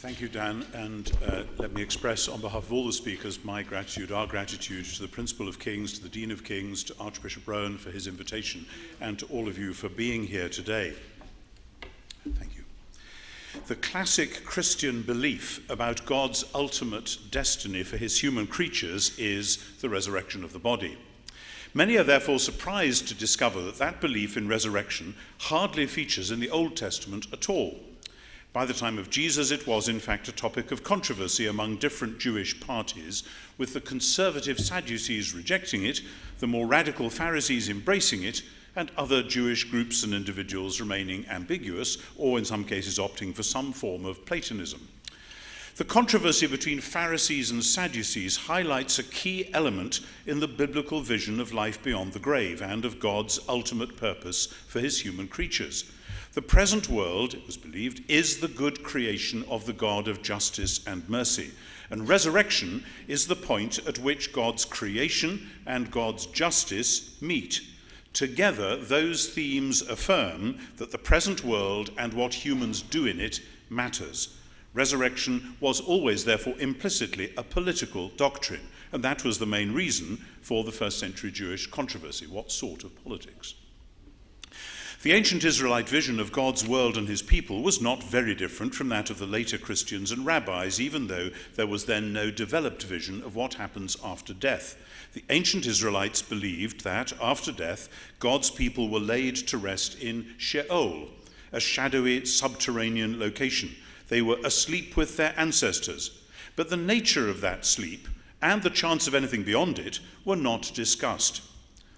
Thank you, Dan, and let me express on behalf of all the speakers my gratitude, our gratitude to the Principal of Kings, to the Dean of Kings, to Archbishop Rowan for his invitation, and to all of you for being here today. Thank you. The classic Christian belief about God's ultimate destiny for his human creatures is the resurrection of the body. Many are therefore surprised to discover that that belief in resurrection hardly features in the Old Testament at all. By the time of Jesus, it was in fact a topic of controversy among different Jewish parties, with the conservative Sadducees rejecting it, the more radical Pharisees embracing it, and other Jewish groups and individuals remaining ambiguous, or in some cases opting for some form of Platonism. The controversy between Pharisees and Sadducees highlights a key element in the biblical vision of life beyond the grave and of God's ultimate purpose for his human creatures. The present world, it was believed, is the good creation of the God of justice and mercy, and resurrection is the point at which God's creation and God's justice meet. Together, those themes affirm that the present world and what humans do in it matters. Resurrection was always, therefore, implicitly a political doctrine, and that was the main reason for the first century Jewish controversy. What sort of politics? The ancient Israelite vision of God's world and his people was not very different from that of the later Christians and rabbis, even though there was then no developed vision of what happens after death. The ancient Israelites believed that, after death, God's people were laid to rest in Sheol, a shadowy subterranean location. They were asleep with their ancestors. But the nature of that sleep and the chance of anything beyond it were not discussed.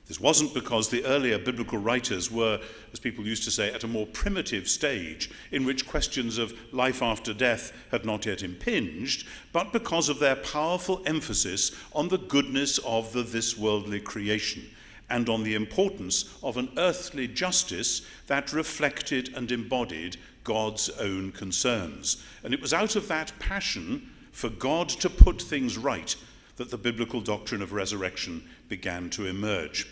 This wasn't because the earlier biblical writers were, as people used to say, at a more primitive stage in which questions of life after death had not yet impinged, but because of their powerful emphasis on the goodness of the this-worldly creation and on the importance of an earthly justice that reflected and embodied God's own concerns. And it was out of that passion for God to put things right that the biblical doctrine of resurrection began to emerge.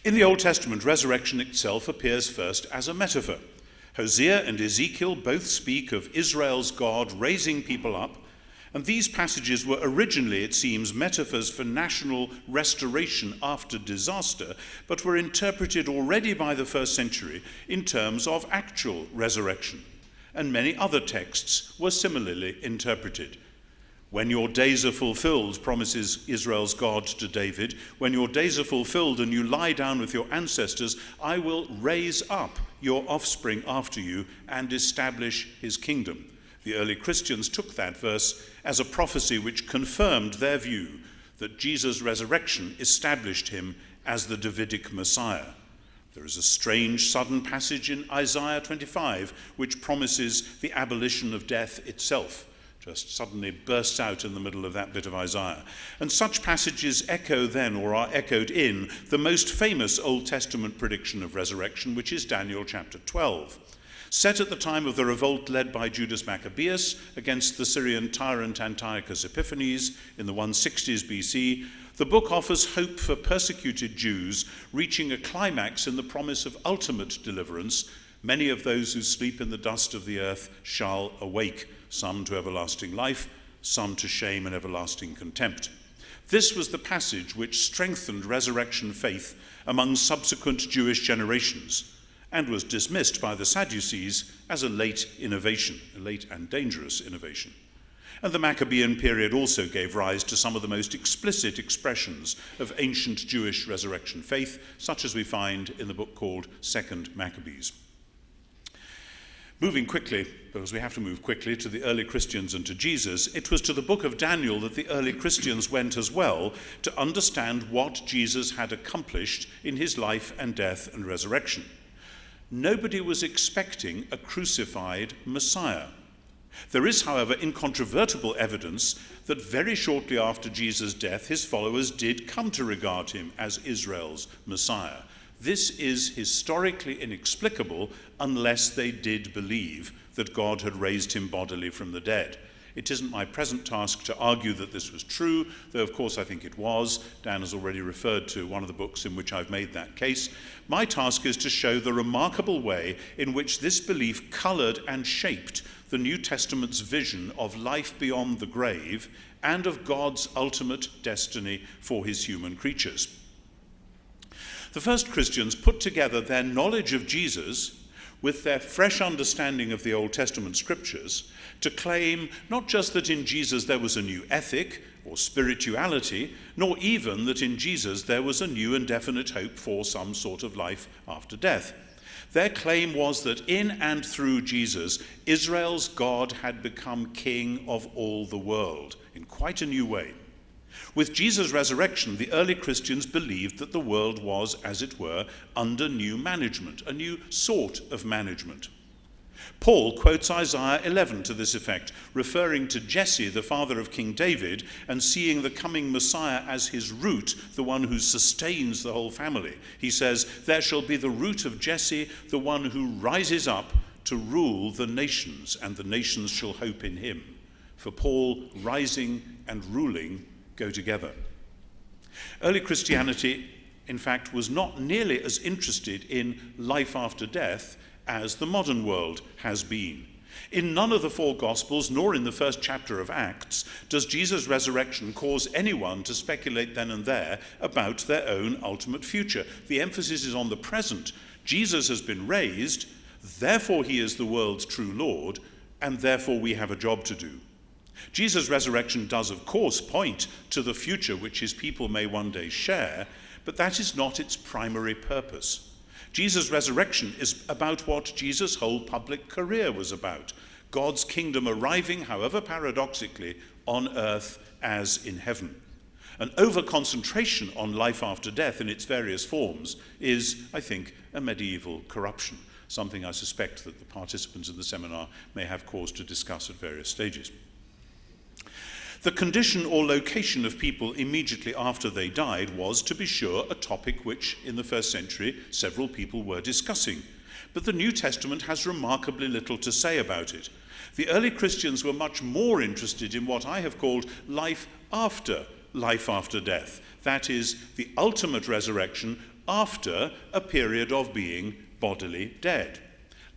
In the Old Testament, resurrection itself appears first as a metaphor. Hosea and Ezekiel both speak of Israel's God raising people up, and these passages were originally, it seems, metaphors for national restoration after disaster, but were interpreted already by the first century in terms of actual resurrection. And many other texts were similarly interpreted. When your days are fulfilled, promises Israel's God to David, when your days are fulfilled and you lie down with your ancestors, I will raise up your offspring after you and establish his kingdom. The early Christians took that verse as a prophecy which confirmed their view that Jesus' resurrection established him as the Davidic Messiah. There is a strange, sudden passage in Isaiah 25 which promises the abolition of death itself. Just suddenly bursts out in the middle of that bit of Isaiah. And such passages echo then, or are echoed in, the most famous Old Testament prediction of resurrection, which is Daniel chapter 12. Set at the time of the revolt led by Judas Maccabeus against the Syrian tyrant Antiochus Epiphanes in the 160s BC, the book offers hope for persecuted Jews, reaching a climax in the promise of ultimate deliverance. Many of those who sleep in the dust of the earth shall awake, some to everlasting life, some to shame and everlasting contempt. This was the passage which strengthened resurrection faith among subsequent Jewish generations and was dismissed by the Sadducees as a late innovation, a late and dangerous innovation. And the Maccabean period also gave rise to some of the most explicit expressions of ancient Jewish resurrection faith, such as we find in the book called Second Maccabees. Moving quickly, because we have to move quickly, to the early Christians and to Jesus, it was to the book of Daniel that the early Christians went as well to understand what Jesus had accomplished in his life and death and resurrection. Nobody was expecting a crucified Messiah. There is, however, incontrovertible evidence that very shortly after Jesus' death, his followers did come to regard him as Israel's Messiah. This is historically inexplicable unless they did believe that God had raised him bodily from the dead. It isn't my present task to argue that this was true, though of course I think it was. Dan has already referred to one of the books in which I've made that case. My task is to show the remarkable way in which this belief coloured and shaped the New Testament's vision of life beyond the grave and of God's ultimate destiny for his human creatures. The first Christians put together their knowledge of Jesus with their fresh understanding of the Old Testament scriptures to claim not just that in Jesus there was a new ethic or spirituality, nor even that in Jesus there was a new and definite hope for some sort of life after death. Their claim was that in and through Jesus, Israel's God had become king of all the world in quite a new way. With Jesus' resurrection, the early Christians believed that the world was, as it were, under new management, a new sort of management. Paul quotes Isaiah 11 to this effect, referring to Jesse, the father of King David, and seeing the coming Messiah as his root, the one who sustains the whole family. He says, "There shall be the root of Jesse, the one who rises up to rule the nations, and the nations shall hope in him." For Paul, rising and ruling go together. Early Christianity, in fact, was not nearly as interested in life after death as the modern world has been. In none of the four Gospels, nor in the first chapter of Acts, does Jesus' resurrection cause anyone to speculate then and there about their own ultimate future. The emphasis is on the present. Jesus has been raised, therefore he is the world's true Lord, and therefore we have a job to do. Jesus' resurrection does, of course, point to the future which his people may one day share, but that is not its primary purpose. Jesus' resurrection is about what Jesus' whole public career was about, God's kingdom arriving, however paradoxically, on earth as in heaven. An over-concentration on life after death in its various forms is, I think, a medieval corruption, something I suspect that the participants in the seminar may have cause to discuss at various stages. The condition or location of people immediately after they died was, to be sure, a topic which, in the first century, several people were discussing. But the New Testament has remarkably little to say about it. The early Christians were much more interested in what I have called life after death. That is, the ultimate resurrection after a period of being bodily dead.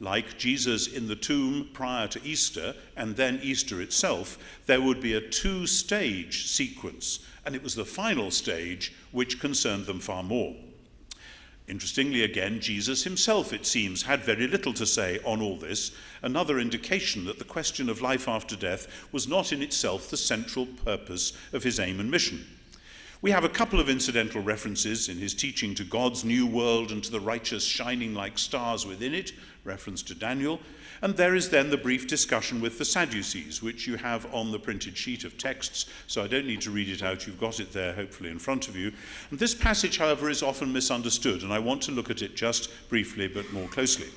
Like Jesus in the tomb prior to Easter and then Easter itself, there would be a two-stage sequence, and it was the final stage which concerned them far more. Interestingly, again, Jesus himself, it seems, had very little to say on all this, another indication that the question of life after death was not in itself the central purpose of his aim and mission. We have a couple of incidental references in his teaching to God's new world and to the righteous shining like stars within it, reference to Daniel, and there is then the brief discussion with the Sadducees, which you have on the printed sheet of texts, so I don't need to read it out, you've got it there hopefully in front of you. And this passage, however, is often misunderstood, and I want to look at it just briefly but more closely.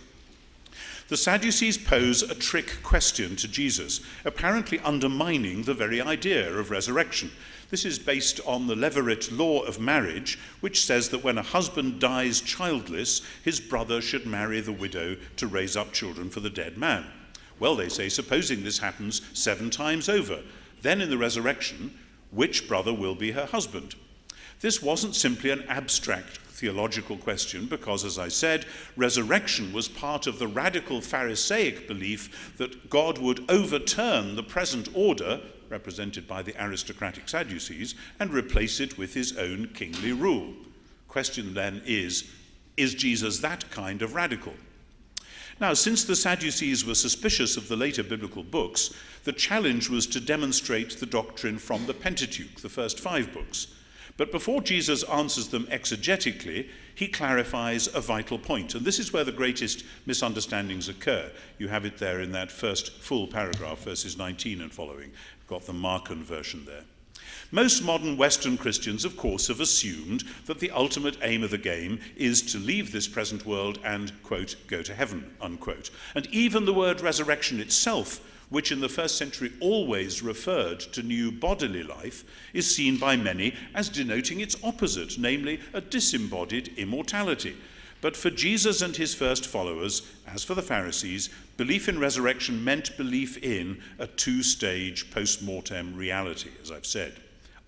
The Sadducees pose a trick question to Jesus, apparently undermining the very idea of resurrection. This is based on the Levirate law of marriage, which says that when a husband dies childless, his brother should marry the widow to raise up children for the dead man. Well, they say, supposing this happens 7 times over, then in the resurrection, which brother will be her husband? This wasn't simply an abstract theological question because, as I said, resurrection was part of the radical Pharisaic belief that God would overturn the present order, represented by the aristocratic Sadducees, and replace it with his own kingly rule. Question then is Jesus that kind of radical? Now, since the Sadducees were suspicious of the later biblical books, the challenge was to demonstrate the doctrine from the Pentateuch, the first 5 books. But before Jesus answers them exegetically, he clarifies a vital point. And this is where the greatest misunderstandings occur. You have it there in that first full paragraph, verses 19 and following. I've got the Markan version there. Most modern Western Christians, of course, have assumed that the ultimate aim of the game is to leave this present world and, quote, go to heaven, unquote. And even the word resurrection itself, which in the first century always referred to new bodily life, is seen by many as denoting its opposite, namely a disembodied immortality. But for Jesus and his first followers, as for the Pharisees, belief in resurrection meant belief in a two-stage post-mortem reality, as I've said.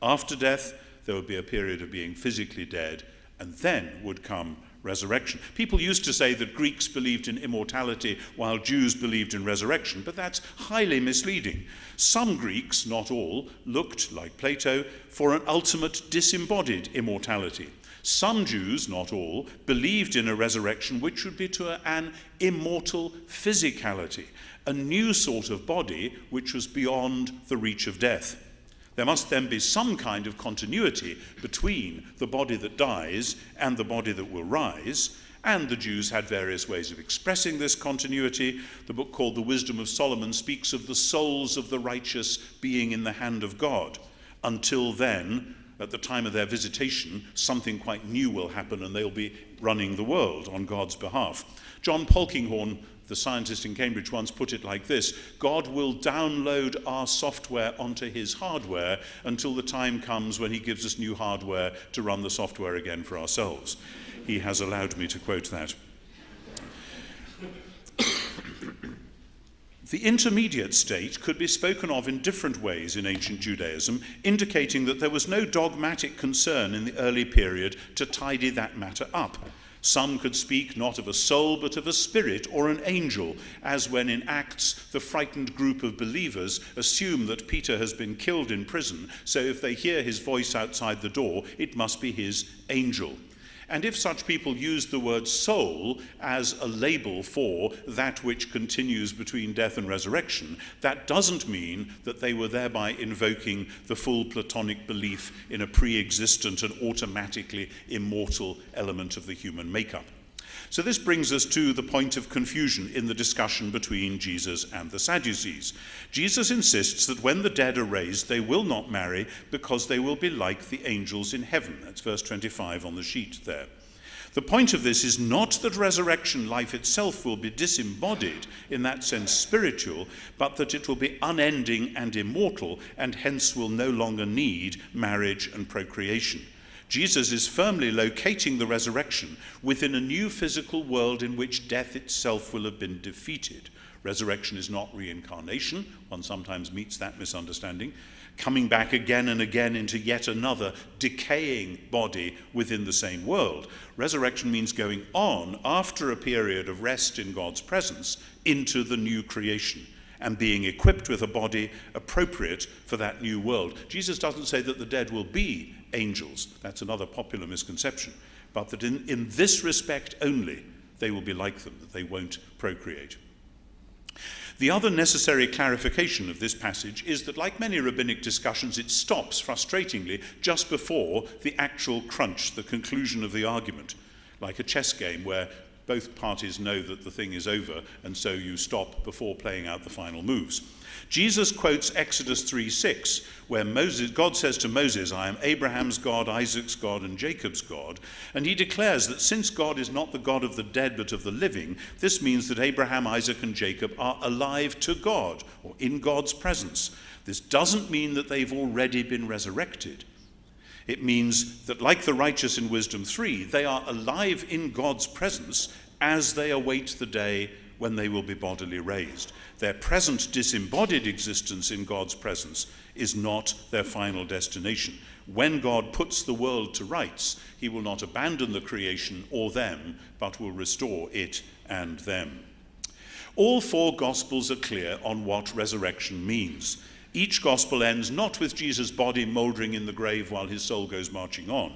After death, there would be a period of being physically dead, and then would come resurrection. People used to say that Greeks believed in immortality while Jews believed in resurrection, but that's highly misleading. Some Greeks, not all, looked, like Plato, for an ultimate disembodied immortality. Some Jews, not all, believed in a resurrection which would be to an immortal physicality, a new sort of body which was beyond the reach of death. There must then be some kind of continuity between the body that dies and the body that will rise, and the Jews had various ways of expressing this continuity. The book called The Wisdom of Solomon speaks of the souls of the righteous being in the hand of God. Until then, at the time of their visitation, something quite new will happen and they'll be running the world on God's behalf. John Polkinghorne, the scientist in Cambridge, once put it like this: God will download our software onto his hardware until the time comes when he gives us new hardware to run the software again for ourselves. He has allowed me to quote that. The intermediate state could be spoken of in different ways in ancient Judaism, indicating that there was no dogmatic concern in the early period to tidy that matter up. Some could speak not of a soul but of a spirit or an angel, as when in Acts the frightened group of believers assume that Peter has been killed in prison, so if they hear his voice outside the door, it must be his angel. And if such people used the word soul as a label for that which continues between death and resurrection, that doesn't mean that they were thereby invoking the full Platonic belief in a pre-existent and automatically immortal element of the human makeup. So this brings us to the point of confusion in the discussion between Jesus and the Sadducees. Jesus insists that when the dead are raised, they will not marry because they will be like the angels in heaven. That's verse 25 on the sheet there. The point of this is not that resurrection life itself will be disembodied, in that sense spiritual, but that it will be unending and immortal, and hence will no longer need marriage and procreation. Jesus is firmly locating the resurrection within a new physical world in which death itself will have been defeated. Resurrection is not reincarnation. One sometimes meets that misunderstanding. Coming back again and again into yet another decaying body within the same world. Resurrection means going on after a period of rest in God's presence into the new creation and being equipped with a body appropriate for that new world. Jesus doesn't say that the dead will be angels. That's another popular misconception. But that in this respect only, they will be like them, that they won't procreate. The other necessary clarification of this passage is that, like many rabbinic discussions, it stops frustratingly just before the actual crunch, the conclusion of the argument, like a chess game where both parties know that the thing is over, and so you stop before playing out the final moves. Jesus quotes Exodus 3:6, where God says to Moses, I am Abraham's God, Isaac's God, and Jacob's God. And he declares that since God is not the God of the dead but of the living, this means that Abraham, Isaac, and Jacob are alive to God, or in God's presence. This doesn't mean that they've already been resurrected. It means that, like the righteous in Wisdom 3, they are alive in God's presence as they await the day when they will be bodily raised. Their present disembodied existence in God's presence is not their final destination. When God puts the world to rights, he will not abandon the creation or them, but will restore it and them. All four Gospels are clear on what resurrection means. Each gospel ends not with Jesus' body mouldering in the grave while his soul goes marching on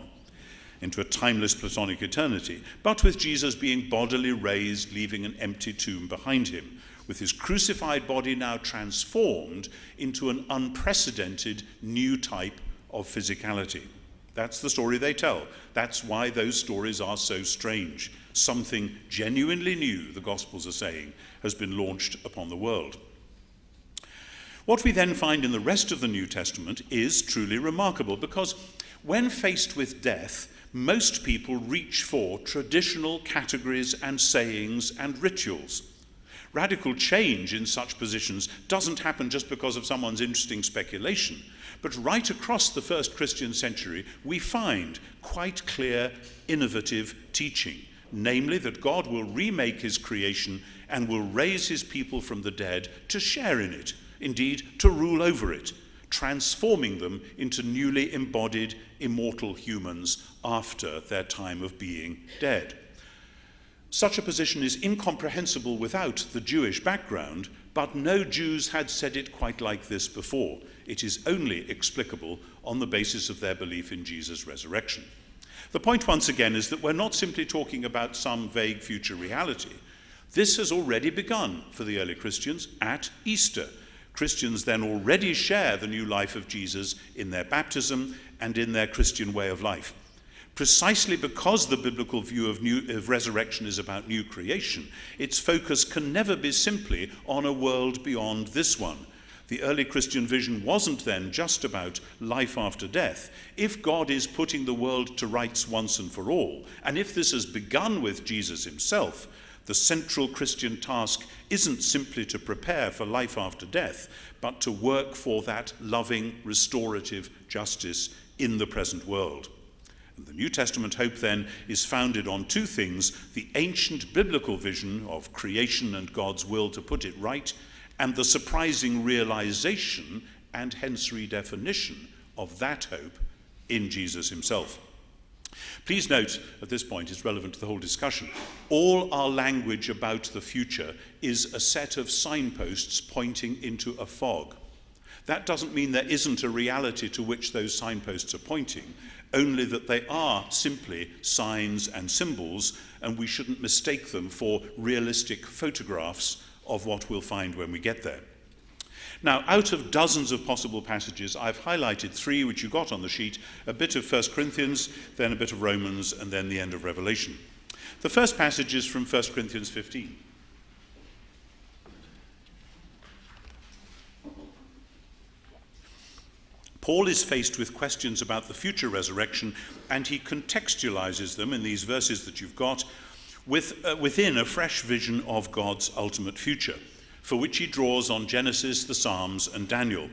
into a timeless Platonic eternity, but with Jesus being bodily raised, leaving an empty tomb behind him, with his crucified body now transformed into an unprecedented new type of physicality. That's the story they tell. That's why those stories are so strange. Something genuinely new, the Gospels are saying, has been launched upon the world. What we then find in the rest of the New Testament is truly remarkable, because when faced with death, most people reach for traditional categories and sayings and rituals. Radical change in such positions doesn't happen just because of someone's interesting speculation, but right across the first Christian century, we find quite clear, innovative teaching. namely that God will remake his creation and will raise his people from the dead to share in it, indeed to rule over it, transforming them into newly embodied immortal humans after their time of being dead. Such a position is incomprehensible without the Jewish background, but no Jews had said it quite like this before. It is only explicable on the basis of their belief in Jesus' resurrection. The point, once again, is that we're not simply talking about some vague future reality. This has already begun for the early Christians at Easter. Christians then already share the new life of Jesus in their baptism and in their Christian way of life. Precisely because the biblical view of resurrection is about new creation, its focus can never be simply on a world beyond this one. The early Christian vision wasn't then just about life after death. If God is putting the world to rights once and for all, and if this has begun with Jesus himself, the central Christian task isn't simply to prepare for life after death, but to work for that loving, restorative justice in the present world. And the New Testament hope then is founded on two things: the ancient biblical vision of creation and God's will to put it right, and the surprising realization and hence redefinition of that hope in Jesus himself. Please note, at this point, it's relevant to the whole discussion, all our language about the future is a set of signposts pointing into a fog. That doesn't mean there isn't a reality to which those signposts are pointing, only that they are simply signs and symbols, and we shouldn't mistake them for realistic photographs of what we'll find when we get there. Now, out of dozens of possible passages, I've highlighted three which you got on the sheet: a bit of 1 Corinthians, then a bit of Romans, and then the end of Revelation. The first passage is from 1 Corinthians 15. Paul is faced with questions about the future resurrection, and he contextualizes them in these verses that you've got within a fresh vision of God's ultimate future, for which he draws on Genesis, the Psalms, and Daniel.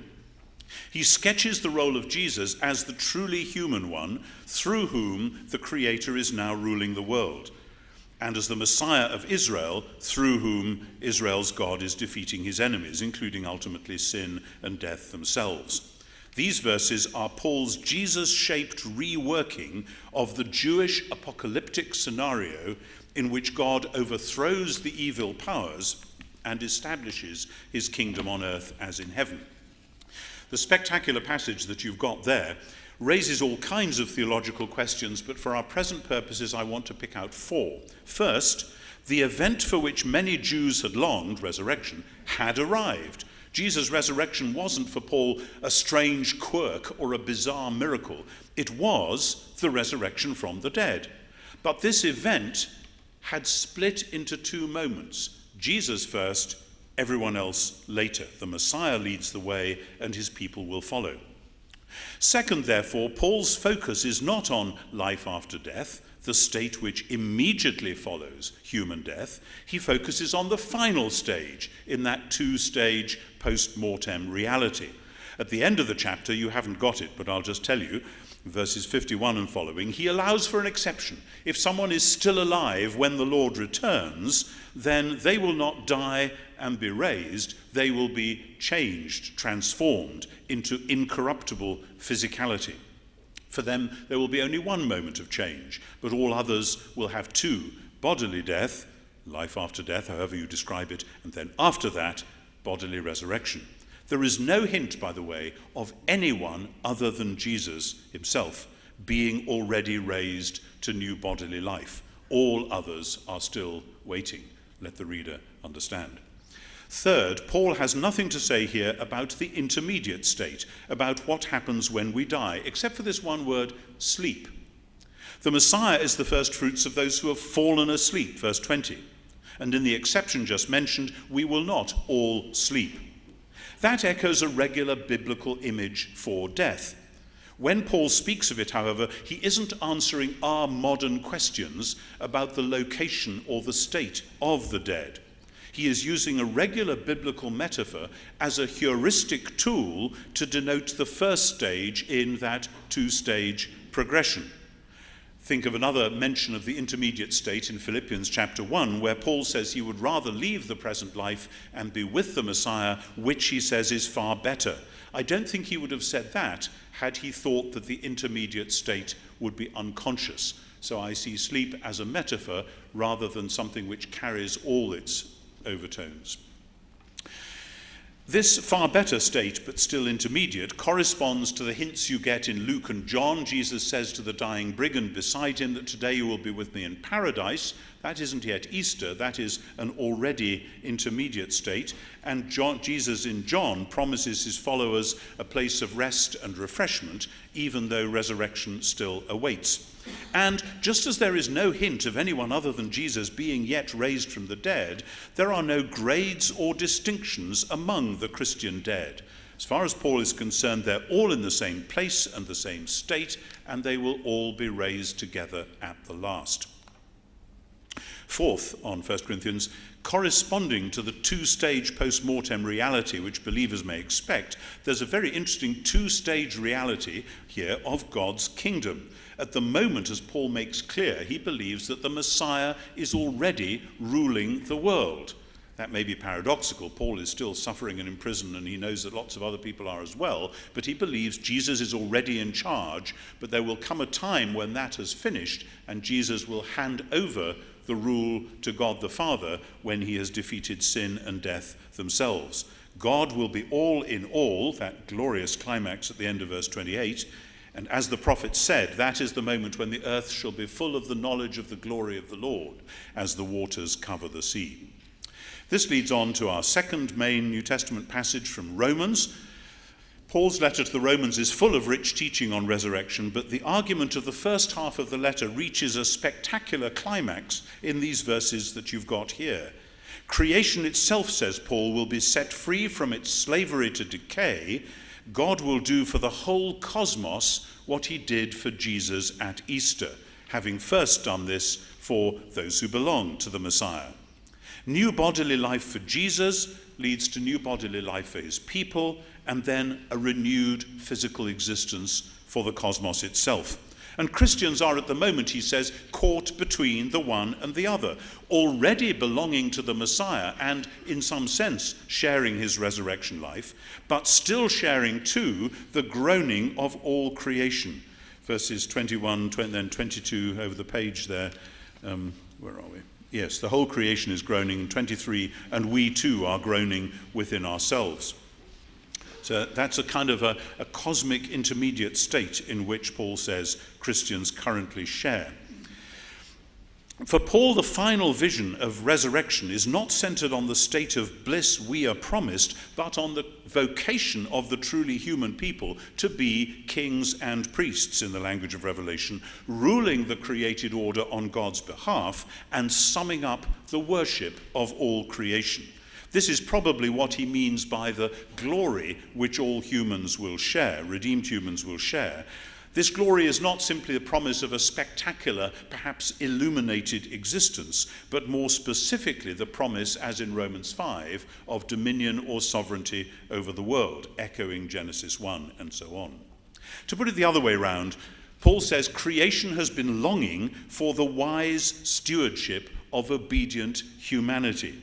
He sketches the role of Jesus as the truly human one through whom the Creator is now ruling the world, and as the Messiah of Israel through whom Israel's God is defeating his enemies, including ultimately sin and death themselves. These verses are Paul's Jesus-shaped reworking of the Jewish apocalyptic scenario in which God overthrows the evil powers and establishes his kingdom on earth as in heaven. The spectacular passage that you've got there raises all kinds of theological questions, but for our present purposes I want to pick out four. First, the event for which many Jews had longed, resurrection, had arrived. Jesus' resurrection wasn't for Paul a strange quirk or a bizarre miracle. It was the resurrection from the dead. But this event had split into two moments. Jesus first, everyone else later. The Messiah leads the way, and his people will follow. Second, therefore, Paul's focus is not on life after death, the state which immediately follows human death. He focuses on the final stage in that two-stage post-mortem reality. At the end of the chapter, you haven't got it, but I'll just tell you, verses 51 and following, he allows for an exception. If someone is still alive when the Lord returns, then they will not die and be raised. They will be changed, transformed into incorruptible physicality. For them, there will be only one moment of change, but all others will have two: bodily death, life after death, however you describe it, and then after that, bodily resurrection. There is no hint, by the way, of anyone other than Jesus himself being already raised to new bodily life. All others are still waiting. Let the reader understand. Third, Paul has nothing to say here about the intermediate state, about what happens when we die, except for this one word, sleep. The Messiah is the first fruits of those who have fallen asleep, verse 20. And in the exception just mentioned, we will not all sleep. That echoes a regular biblical image for death. When Paul speaks of it, however, he isn't answering our modern questions about the location or the state of the dead. He is using a regular biblical metaphor as a heuristic tool to denote the first stage in that two-stage progression. Think of another mention of the intermediate state in Philippians chapter 1, where Paul says he would rather leave the present life and be with the Messiah, which he says is far better. I don't think he would have said that had he thought that the intermediate state would be unconscious. So I see sleep as a metaphor rather than something which carries all its overtones. This far better state, but still intermediate, corresponds to the hints you get in Luke and John. Jesus says to the dying brigand beside him that today you will be with me in paradise. That isn't yet Easter. That is an already intermediate state. And Jesus in John promises his followers a place of rest and refreshment, even though resurrection still awaits. And just as there is no hint of anyone other than Jesus being yet raised from the dead, there are no grades or distinctions among the Christian dead. As far as Paul is concerned, they're all in the same place and the same state, and they will all be raised together at the last. Fourth, on 1 Corinthians, corresponding to the two-stage post-mortem reality which believers may expect, there's a very interesting two-stage reality here of God's kingdom. At the moment, as Paul makes clear, he believes that the Messiah is already ruling the world. That may be paradoxical. Paul is still suffering and in prison, and he knows that lots of other people are as well, but he believes Jesus is already in charge, but there will come a time when that has finished, and Jesus will hand over the rule to God the Father when he has defeated sin and death themselves. God will be all in all, that glorious climax at the end of verse 28, and as the prophet said, that is the moment when the earth shall be full of the knowledge of the glory of the Lord, as the waters cover the sea. This leads on to our second main New Testament passage from Romans. Paul's letter to the Romans is full of rich teaching on resurrection, but the argument of the first half of the letter reaches a spectacular climax in these verses that you've got here. Creation itself, says Paul, will be set free from its slavery to decay. God will do for the whole cosmos what he did for Jesus at Easter, having first done this for those who belong to the Messiah. New bodily life for Jesus leads to new bodily life for his people, and then a renewed physical existence for the cosmos itself. And Christians are at the moment, he says, caught between the one and the other, already belonging to the Messiah and, in some sense, sharing his resurrection life, but still sharing too the groaning of all creation. Verses 21, then 22 over the page there. Where are we? Yes, the whole creation is groaning. 23, and we too are groaning within ourselves. So that's a kind of a cosmic intermediate state in which Paul says Christians currently share. For Paul, the final vision of resurrection is not centered on the state of bliss we are promised, but on the vocation of the truly human people to be kings and priests, in the language of Revelation, ruling the created order on God's behalf and summing up the worship of all creation. This is probably what he means by the glory which all humans will share, redeemed humans will share. This glory is not simply the promise of a spectacular, perhaps illuminated existence, but more specifically the promise, as in Romans 5, of dominion or sovereignty over the world, echoing Genesis 1 and so on. To put it the other way round, Paul says creation has been longing for the wise stewardship of obedient humanity.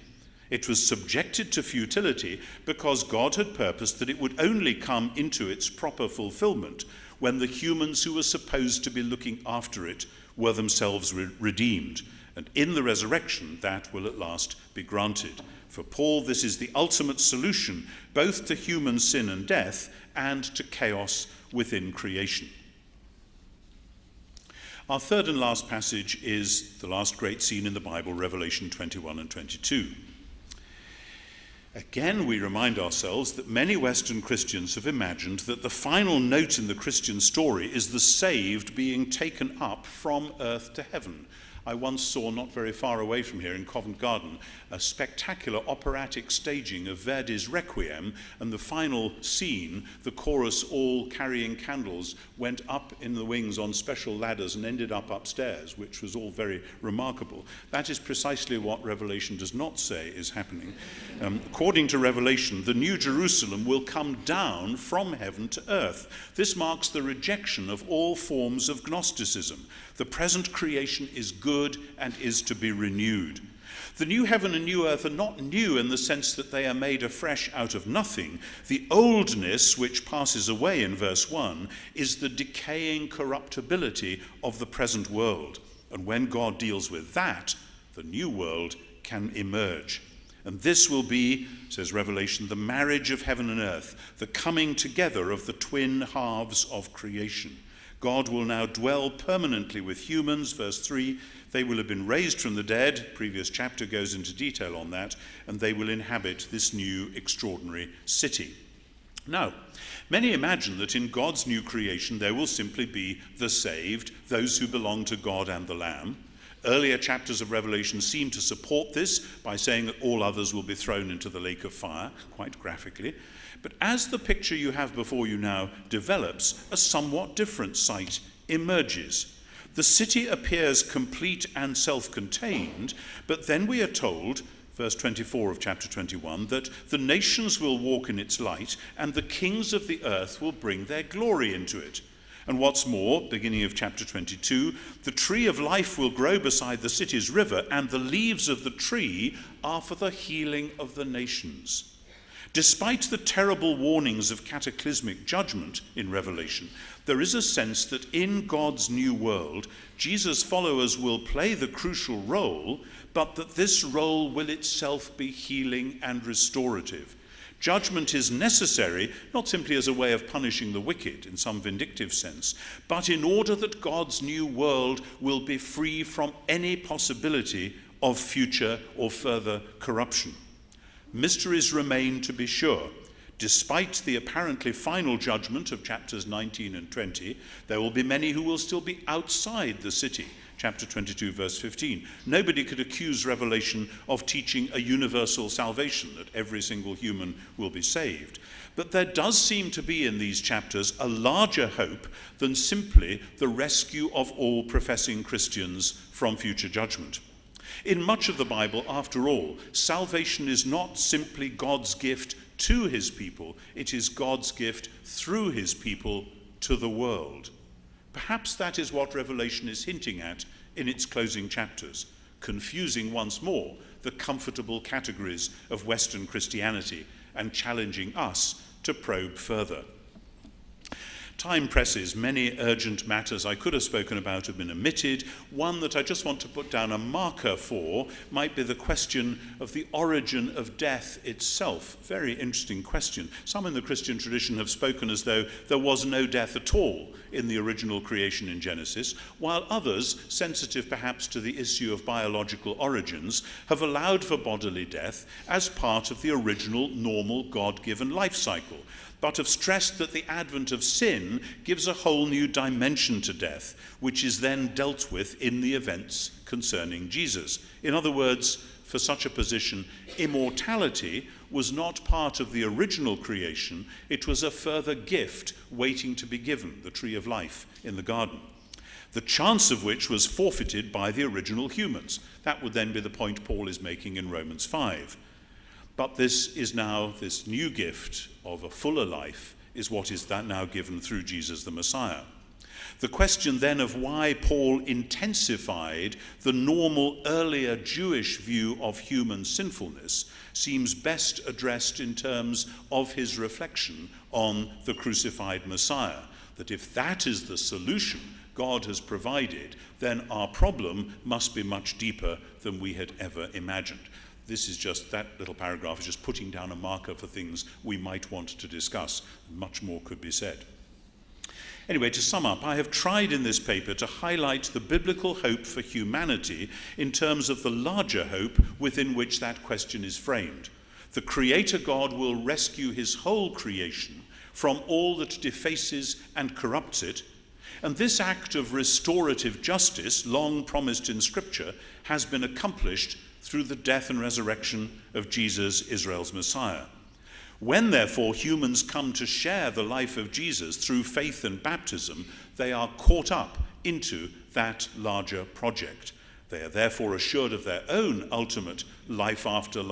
It was subjected to futility because God had purposed that it would only come into its proper fulfillment when the humans who were supposed to be looking after it were themselves redeemed. And in the resurrection, that will at last be granted. For Paul, this is the ultimate solution, both to human sin and death and to chaos within creation. Our third and last passage is the last great scene in the Bible, Revelation 21 and 22. Again, we remind ourselves that many Western Christians have imagined that the final note in the Christian story is the saved being taken up from earth to heaven. I once saw, not very far away from here in Covent Garden, a spectacular operatic staging of Verdi's Requiem, and the final scene, the chorus all carrying candles, went up in the wings on special ladders and ended up upstairs, which was all very remarkable. That is precisely what Revelation does not say is happening. According to Revelation, the New Jerusalem will come down from heaven to earth. This marks the rejection of all forms of Gnosticism. The present creation is good and is to be renewed. The new heaven and new earth are not new in the sense that they are made afresh out of nothing. The oldness which passes away in verse 1 is the decaying corruptibility of the present world. And when God deals with that, the new world can emerge. And this will be, says Revelation, the marriage of heaven and earth, the coming together of the twin halves of creation. God will now dwell permanently with humans, verse 3. They will have been raised from the dead, previous chapter goes into detail on that, and they will inhabit this new extraordinary city. Now, many imagine that in God's new creation there will simply be the saved, those who belong to God and the Lamb. Earlier chapters of Revelation seem to support this by saying that all others will be thrown into the lake of fire, quite graphically. But as the picture you have before you now develops, a somewhat different sight emerges. The city appears complete and self-contained, but then we are told, verse 24 of chapter 21, that the nations will walk in its light and the kings of the earth will bring their glory into it. And what's more, beginning of chapter 22, the tree of life will grow beside the city's river, and the leaves of the tree are for the healing of the nations. Despite the terrible warnings of cataclysmic judgment in Revelation, there is a sense that in God's new world, Jesus' followers will play the crucial role, but that this role will itself be healing and restorative. Judgment is necessary, not simply as a way of punishing the wicked in some vindictive sense, but in order that God's new world will be free from any possibility of future or further corruption. Mysteries remain, to be sure. Despite the apparently final judgment of chapters 19 and 20, there will be many who will still be outside the city. Chapter 22, verse 15. Nobody could accuse Revelation of teaching a universal salvation, that every single human will be saved. But there does seem to be in these chapters a larger hope than simply the rescue of all professing Christians from future judgment. In much of the Bible, after all, salvation is not simply God's gift to his people, it is God's gift through his people to the world. Perhaps that is what Revelation is hinting at in its closing chapters, confusing once more the comfortable categories of Western Christianity and challenging us to probe further. Time presses. Many urgent matters I could have spoken about have been omitted. One that I just want to put down a marker for might be the question of the origin of death itself. Very interesting question. Some in the Christian tradition have spoken as though there was no death at all in the original creation in Genesis, while others, sensitive perhaps to the issue of biological origins, have allowed for bodily death as part of the original normal God-given life cycle, but have stressed that the advent of sin gives a whole new dimension to death, which is then dealt with in the events concerning Jesus. In other words, for such a position, immortality was not part of the original creation, it was a further gift waiting to be given, the tree of life in the garden, the chance of which was forfeited by the original humans. That would then be the point Paul is making in Romans 5. But this is now, this new gift of a fuller life is what is that now given through Jesus the Messiah. The question then of why Paul intensified the normal earlier Jewish view of human sinfulness seems best addressed in terms of his reflection on the crucified Messiah, that if that is the solution God has provided, then our problem must be much deeper than we had ever imagined. This is just, that little paragraph is just putting down a marker for things we might want to discuss. Much more could be said. Anyway, to sum up, I have tried in this paper to highlight the biblical hope for humanity in terms of the larger hope within which that question is framed. The Creator God will rescue his whole creation from all that defaces and corrupts it. And this act of restorative justice, long promised in Scripture, has been accomplished through the death and resurrection of Jesus, Israel's Messiah. When, therefore, humans come to share the life of Jesus through faith and baptism, they are caught up into that larger project. They are therefore assured of their own ultimate life after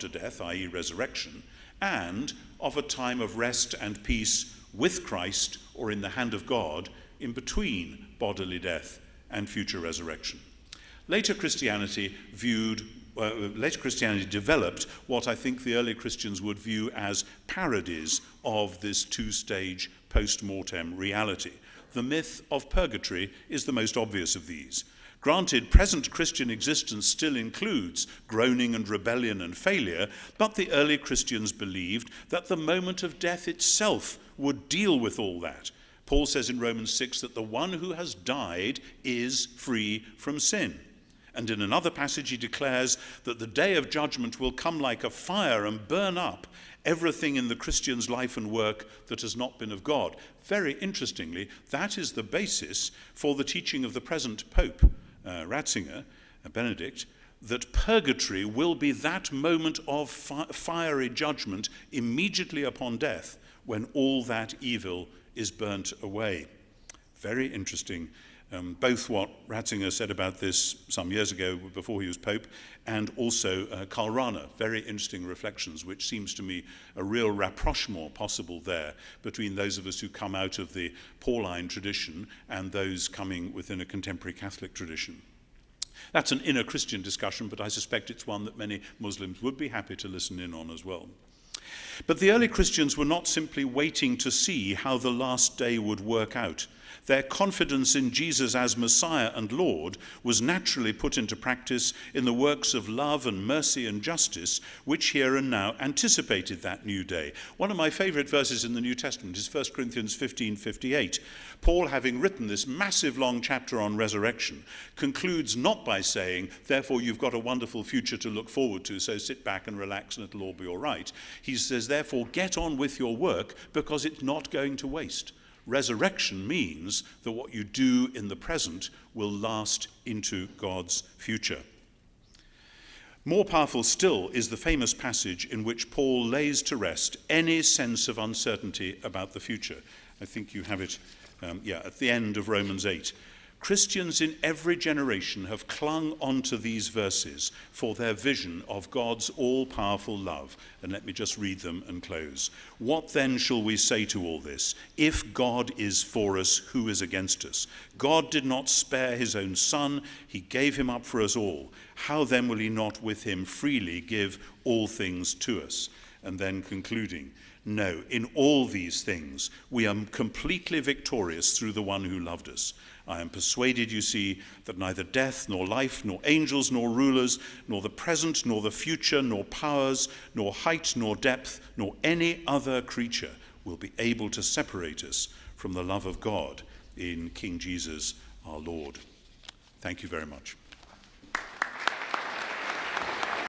death, i.e. resurrection, and of a time of rest and peace with Christ or in the hand of God in between bodily death and future resurrection. Later Christianity developed what I think the early Christians would view as parodies of this two-stage post-mortem reality. The myth of purgatory is the most obvious of these. Granted, present Christian existence still includes groaning and rebellion and failure, but the early Christians believed that the moment of death itself would deal with all that. Paul says in Romans 6 that the one who has died is free from sin. And in another passage he declares that the day of judgment will come like a fire and burn up everything in the Christian's life and work that has not been of God. Very interestingly, that is the basis for the teaching of the present Pope, Ratzinger, Benedict, that purgatory will be that moment of fiery judgment immediately upon death when all that evil is burnt away. Very interesting. Both what Ratzinger said about this some years ago before he was Pope, and also Karl Rahner, very interesting reflections, which seems to me a real rapprochement possible there between those of us who come out of the Pauline tradition and those coming within a contemporary Catholic tradition. That's an inner Christian discussion, but I suspect it's one that many Muslims would be happy to listen in on as well. But the early Christians were not simply waiting to see how the last day would work out. Their confidence in Jesus as Messiah and Lord was naturally put into practice in the works of love and mercy and justice, which here and now anticipated that new day. One of my favorite verses in the New Testament is 1 Corinthians 15:58. Paul, having written this massive long chapter on resurrection, concludes not by saying, therefore you've got a wonderful future to look forward to, so sit back and relax and it'll all be all right. He says, therefore get on with your work because it's not going to waste. Resurrection means that what you do in the present will last into God's future. More powerful still is the famous passage in which Paul lays to rest any sense of uncertainty about the future. I think you have it at the end of Romans 8. Christians in every generation have clung onto these verses for their vision of God's all-powerful love. And let me just read them and close. What then shall we say to all this? If God is for us, who is against us? God did not spare his own Son, he gave him up for us all. How then will he not with him freely give all things to us? And then concluding, no, in all these things we are completely victorious through the one who loved us. I am persuaded, you see, that neither death, nor life, nor angels, nor rulers, nor the present, nor the future, nor powers, nor height, nor depth, nor any other creature will be able to separate us from the love of God in King Jesus our Lord. Thank you very much.